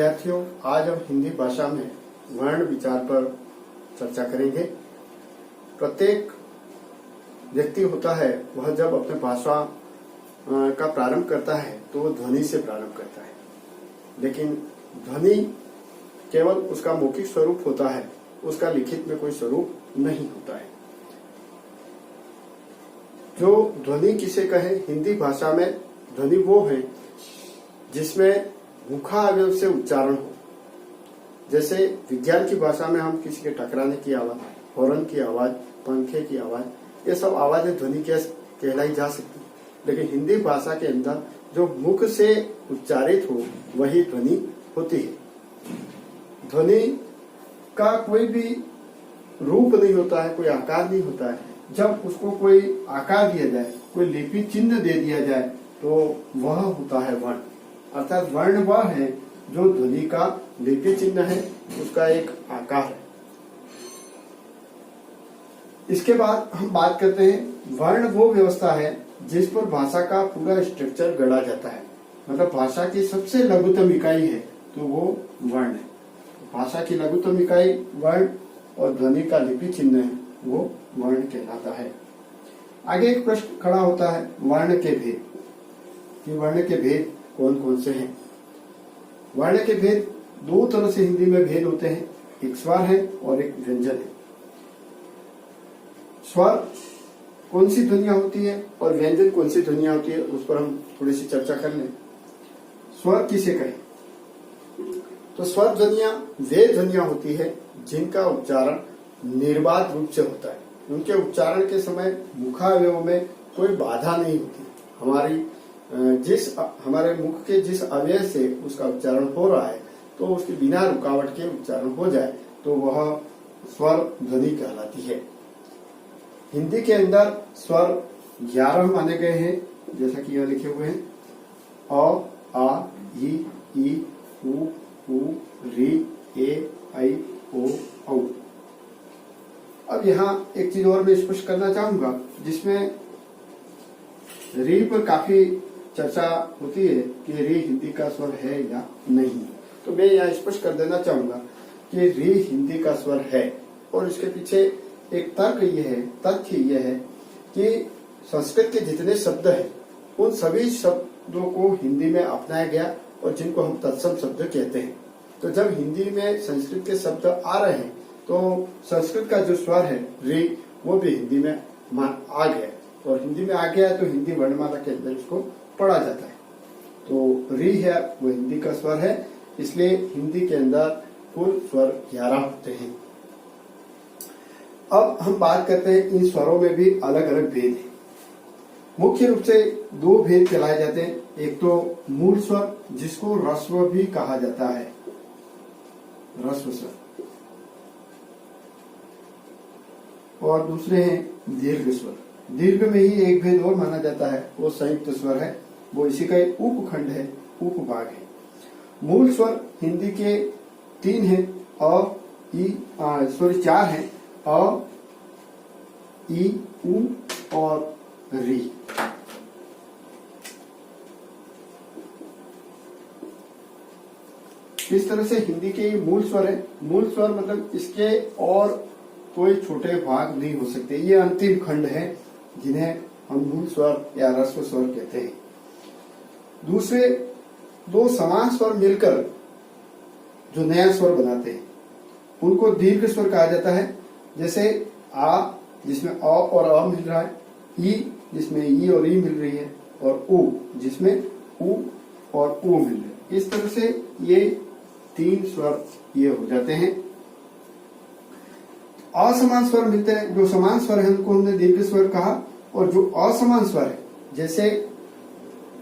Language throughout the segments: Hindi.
विद्यार्थियों, आज हम हिंदी भाषा में वर्ण विचार पर चर्चा करेंगे। प्रत्येक व्यक्ति होता है वह जब अपने भाषा का प्रारंभ करता है तो वह ध्वनि से प्रारंभ करता है, लेकिन ध्वनि केवल उसका मौखिक स्वरूप होता है, उसका लिखित में कोई स्वरूप नहीं होता है। जो ध्वनि किसे कहें, हिंदी भाषा में ध्वनि वो है जिसमें मुखावयव से उच्चारण हो। जैसे विज्ञान की भाषा में हम किसी के टकराने की आवाज, हॉर्न की आवाज, पंखे की आवाज, ये सब आवाजें ध्वनि कहलाई जा सकती है, लेकिन हिंदी भाषा के अंदर जो मुख से उच्चारित हो वही ध्वनि होती है। ध्वनि का कोई भी रूप नहीं होता है, कोई आकार नहीं होता है। जब उसको कोई आकार दिया जाए, कोई लिपि चिन्ह दे दिया जाए तो वह होता है वर्ण। अर्थात वर्ण वह है जो ध्वनि का लिपि चिन्ह है, उसका एक आकार है। इसके बाद हम बात करते हैं, वर्ण वो व्यवस्था है जिस पर भाषा का पूरा स्ट्रक्चर गढ़ा जाता है। मतलब भाषा की सबसे लघुतम इकाई है तो वो वर्ण है। भाषा की लघुतम इकाई वर्ण और ध्वनि का लिपि चिन्ह है वो वर्ण कहलाता है। आगे एक प्रश्न खड़ा होता है, वर्ण के भेद, कि वर्ण के भेद कौन कौन से हैं। वर्ण के भेद दो तरह से हिंदी में भेद होते हैं, एक स्वर है और एक व्यंजन है। स्वर कौन सी ध्वनियां होती है और व्यंजन कौन सी ध्वनियां होती है, उस पर हम थोड़ी सी चर्चा कर लें। स्वर किसे कहें, तो स्वर ध्वनियां वे ध्वनियां होती है जिनका उच्चारण निर्बाध रूप से होता है। उनके उच्चारण के समय मुखावयव में कोई बाधा नहीं होती। हमारे मुख के जिस अवयव से उसका उच्चारण हो रहा है तो उसके बिना रुकावट के उच्चारण हो जाए तो वह स्वर ध्वनि कहलाती है। हिंदी के अंदर स्वर 11 माने गए हैं, जैसा कि यह लिखे हुए हैं, अ, आ, ई, उ, री, ए, ऐ, ओ, औ। अब यहाँ एक चीज और मैं स्पष्ट करना चाहूंगा, जिसमें री पर काफी चर्चा होती है कि री हिंदी का स्वर है या नहीं। तो मैं यहाँ स्पष्ट कर देना चाहूंगा कि री हिंदी का स्वर है, और इसके पीछे एक तथ्य यह है कि संस्कृत के जितने शब्द हैं उन सभी शब्दों को हिंदी में अपनाया गया और जिनको हम तत्सम शब्द कहते हैं। तो जब हिंदी में संस्कृत के शब्द आ रहे हैं तो संस्कृत का जो स्वर है री, वो भी हिंदी में आ गया, और हिंदी में आ गया है तो हिंदी वर्णमाला के अंदर इसको पढ़ा जाता है। तो री है वो हिंदी का स्वर है, इसलिए हिंदी के अंदर कुल स्वर 11 होते हैं। अब हम बात करते हैं, इन स्वरों में भी अलग अलग भेद है। मुख्य रूप से दो भेद कहलाए जाते हैं, एक तो मूल स्वर जिसको ह्रस्व भी कहा जाता है, ह्रस्व स्वर, और दूसरे हैं दीर्घ स्वर। दीर्घ में ही एक भेद और माना जाता है, वो संयुक्त स्वर है, वो इसी का एक उपखंड है, उपभाग है। मूल स्वर हिंदी के 3 हैं, अ, ई, सॉरी 4 हैं, अ, ई, उ और री। इस तरह से हिंदी के ये मूल स्वर है। मूल स्वर मतलब इसके और कोई छोटे भाग नहीं हो सकते, ये अंतिम खंड है जिन्हें हम मूल स्वर या ह्रस्व स्वर कहते हैं। दूसरे दो समान स्वर मिलकर जो नया स्वर बनाते हैं उनको दीर्घ स्वर कहा जाता है। जैसे आ, जिसमें अ और अ मिल रहा है, ई जिसमें ई और ई मिल रही है, और उ जिसमें उ और उ मिल रही है। इस तरह से ये 3 स्वर ये हो जाते हैं। असमान स्वर मिलते हैं, जो समान स्वर है उनको हमने दीर्घ स्वर कहा, और जो असमान स्वर है जैसे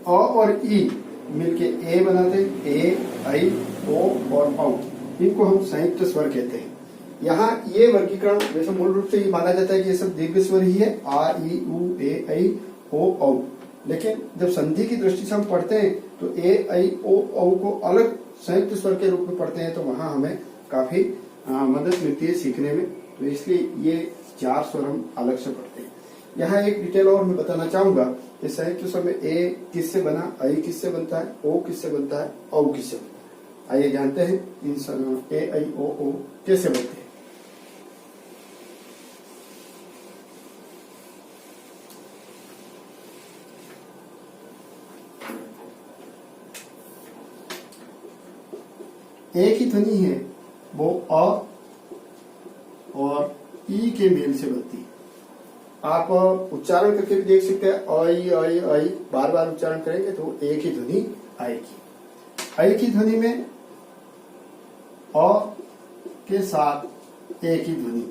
अ और ई मिलके ए बनाते हैं, ए, ऐ, ओ और औ, इनको हम संयुक्त स्वर कहते हैं। यहाँ ये वर्गीकरण वैसे मूल रूप से ये माना जाता है कि ये सब दीर्घ स्वर ही है, आ, ई, उ, ए, ऐ, ओ, औ। लेकिन जब संधि की दृष्टि से हम पढ़ते हैं तो ए, ऐ, ओ, औ को अलग संयुक्त स्वर के रूप में पढ़ते हैं, तो वहां हमें काफी मदद मिलती है सीखने में। तो इसलिए ये 4 स्वर हम अलग से पढ़ते हैं। यहाँ एक डिटेल और मैं बताना चाहूंगा कि संयुक्त स्वर में ए किससे बना, ऐ किससे बनता है, ओ किससे बनता है, औ किससे बनता है। आइए जानते हैं इन ए आई ओ ओ कैसे बनते हैं। एक ही ध्वनि है वो अ और ई के मेल से बनती है। आप उच्चारण करके भी देख सकते हैं, आई आई आई बार बार उच्चारण करेंगे तो एक ही ध्वनि आएगी। आई की ध्वनि में अ के साथ एक ही ध्वनि,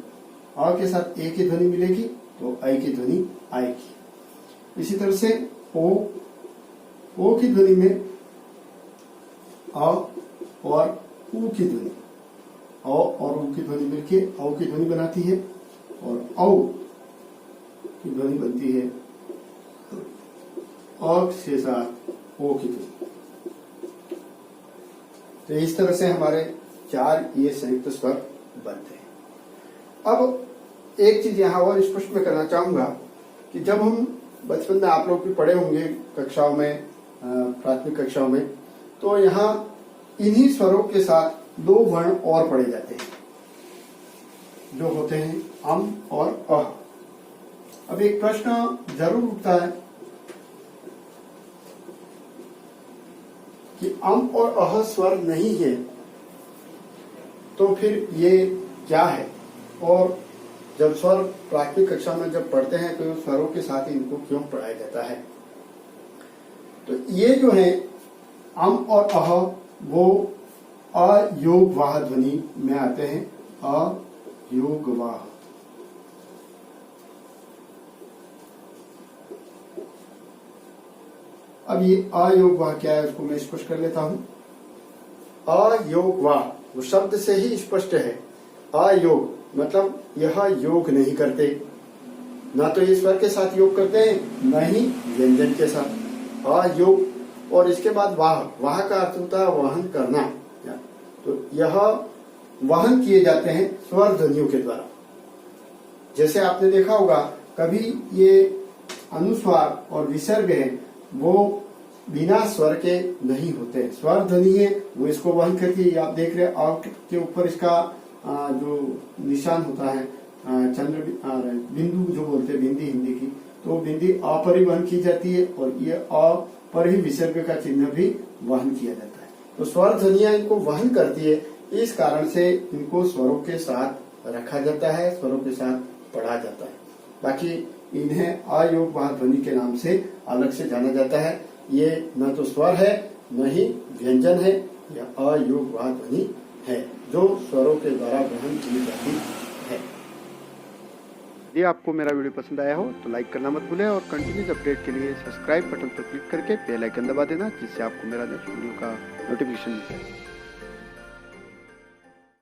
अ के साथ एक ही ध्वनि मिलेगी तो आई की ध्वनि आएगी। इसी तरह से ओ की ध्वनि में अ और ऊ की ध्वनि, अ और ऊ की ध्वनि मिलके औ की ध्वनि बनाती है और औ की ध्वनि बनती है अ के साथ ओ की ध्वनि। तो इस तरह से हमारे 4 ये संयुक्त स्वर बनते हैं। अब एक चीज यहां और स्पष्ट में करना चाहूंगा कि जब हम बचपन में आप लोग भी पढ़े होंगे कक्षाओं में, प्राथमिक कक्षाओं में, तो यहाँ इन्हीं स्वरों के साथ 2 वर्ण और पढ़े जाते हैं जो होते हैं अम और अह। अब एक प्रश्न जरूर उठता है कि अम और अह स्वर नहीं है तो फिर ये क्या है, और जब स्वर प्राथमिक कक्षा में जब पढ़ते हैं तो स्वरों के साथ इनको क्यों पढ़ाया जाता है। तो ये जो है अम और अह वो अयोगवाह ध्वनि में आते हैं, अयोगवाह। अब ये अयोगवाह क्या है उसको मैं स्पष्ट कर लेता हूं। अयोगवाह वो शब्द से ही स्पष्ट है। अयोग मतलब यह योग नहीं करते, ना तो ये स्वर के साथ योग करते हैं न ही व्यंजन के साथ। अयोग और इसके बाद वाह, वाह का अर्थ होता है वहन करना। तो यह वहन किए जाते हैं स्वर ध्वनियों के द्वारा। जैसे आपने देखा होगा कभी ये अनुस्वार और विसर्ग है वो बिना स्वर के नहीं होते। स्वर ध्वनि है वो इसको वहन करती है। आप देख रहे हैं और के ऊपर इसका जो निशान होता है चंद्र बिंदु जो बोलते हैं बिंदी हिंदी की, तो बिंदी अ पर ही वहन की जाती है और ये अ पर ही विसर्ग का चिन्ह भी वहन किया जाता है। तो स्वर ध्वनियां इनको वहन करती है, इस कारण से इनको स्वरों के साथ रखा जाता है, स्वरों के साथ पढ़ा जाता है। बाकी इन्हें अयोगवाह ध्वनि के नाम से अलग से जाना जाता है। ये न तो स्वर है न ही व्यंजन है, यह अयोगवाह ध्वनि है जो स्वरों के द्वारा वहन की जाती है। यदि आपको मेरा वीडियो पसंद आया हो तो लाइक करना मत भूलें और कंटिन्यूस अपडेट के लिए सब्सक्राइब बटन पर क्लिक करके बेल आइकन दबा देना, जिससे आपको मेरा नेक्स्ट वीडियो का नोटिफिकेशन मिल जाए।